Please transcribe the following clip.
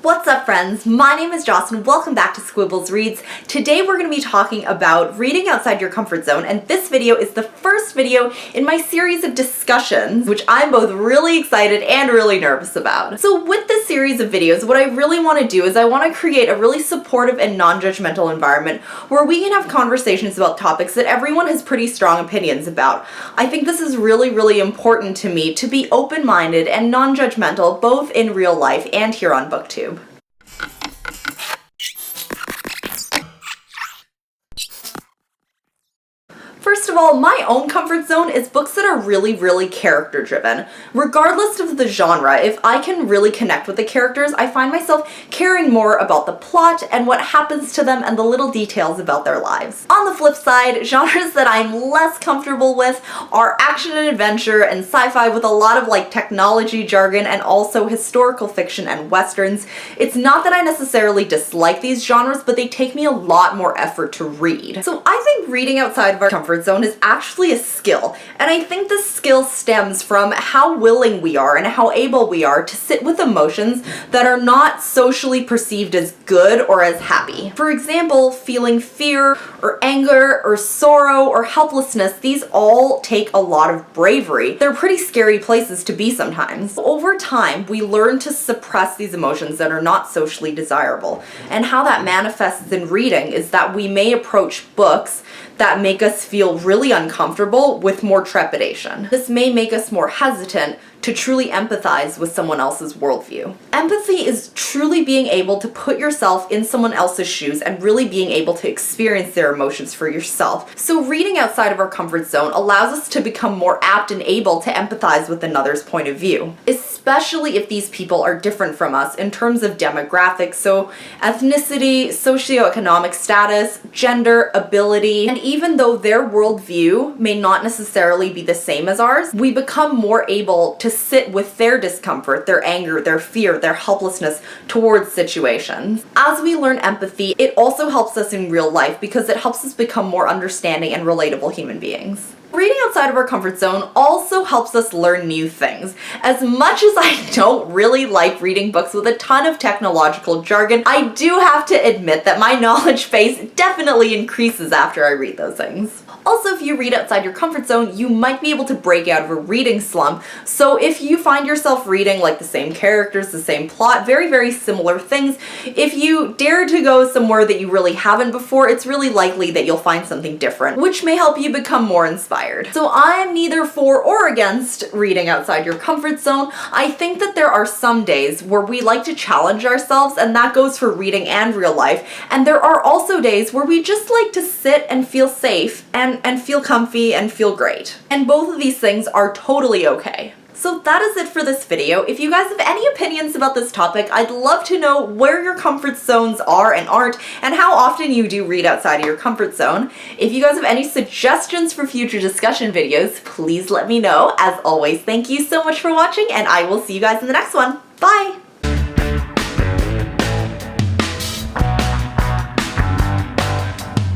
What's up, friends? My name is Joss and welcome back to Squibbles Reads. Today we're going to be talking about reading outside your comfort zone, and this video is the first video in my series of discussions, which I'm both really excited and really nervous about. So with this series of videos, what I really want to do is I want to create a really supportive and non-judgmental environment where we can have conversations about topics that everyone has pretty strong opinions about. I think this is really important to me, to be open-minded and non-judgmental both in real life and here on BookTube. First of all, my own comfort zone is books that are really character driven. Regardless of the genre, if I can really connect with the characters, I find myself caring more about the plot and what happens to them and the little details about their lives. On the flip side, genres that I'm less comfortable with are action and adventure and sci-fi with a lot of technology jargon and also historical fiction and westerns. It's not that I necessarily dislike these genres, but they take me a lot more effort to read. So I think reading outside of our comfort zone is actually a skill, and I think this skill stems from how willing we are and how able we are to sit with emotions that are not socially perceived as good or as happy. For example, feeling fear or anger or sorrow or helplessness, these all take a lot of bravery. They're pretty scary places to be sometimes. Over time, we learn to suppress these emotions that are not socially desirable, and how that manifests in reading is that we may approach books that make us feel really uncomfortable with more trepidation. This may make us more hesitant to truly empathize with someone else's worldview. Empathy is truly being able to put yourself in someone else's shoes and really being able to experience their emotions for yourself. So reading outside of our comfort zone allows us to become more apt and able to empathize with another's point of view, especially if these people are different from us in terms of demographics, so ethnicity, socioeconomic status, gender, ability, and even though their worldview may not necessarily be the same as ours, we become more able to sit with their discomfort, their anger, their fear, their helplessness towards situations. As we learn empathy, it also helps us in real life because it helps us become more understanding and relatable human beings. Reading outside of our comfort zone also helps us learn new things. As much as I don't really like reading books with a ton of technological jargon, I do have to admit that my knowledge base definitely increases after I read those things. Also, if you read outside your comfort zone, you might be able to break out of a reading slump. So if you find yourself reading the same characters, the same plot, very similar things, if you dare to go somewhere that you really haven't before, it's really likely that you'll find something different, which may help you become more inspired. So I'm neither for or against reading outside your comfort zone. I think that there are some days where we like to challenge ourselves, and that goes for reading and real life. And there are also days where we just like to sit and feel safe and feel comfy and feel great. And both of these things are totally okay. So that is it for this video. If you guys have any opinions about this topic, I'd love to know where your comfort zones are and aren't, and how often you do read outside of your comfort zone. If you guys have any suggestions for future discussion videos, please let me know. As always, thank you so much for watching, and I will see you guys in the next one. Bye!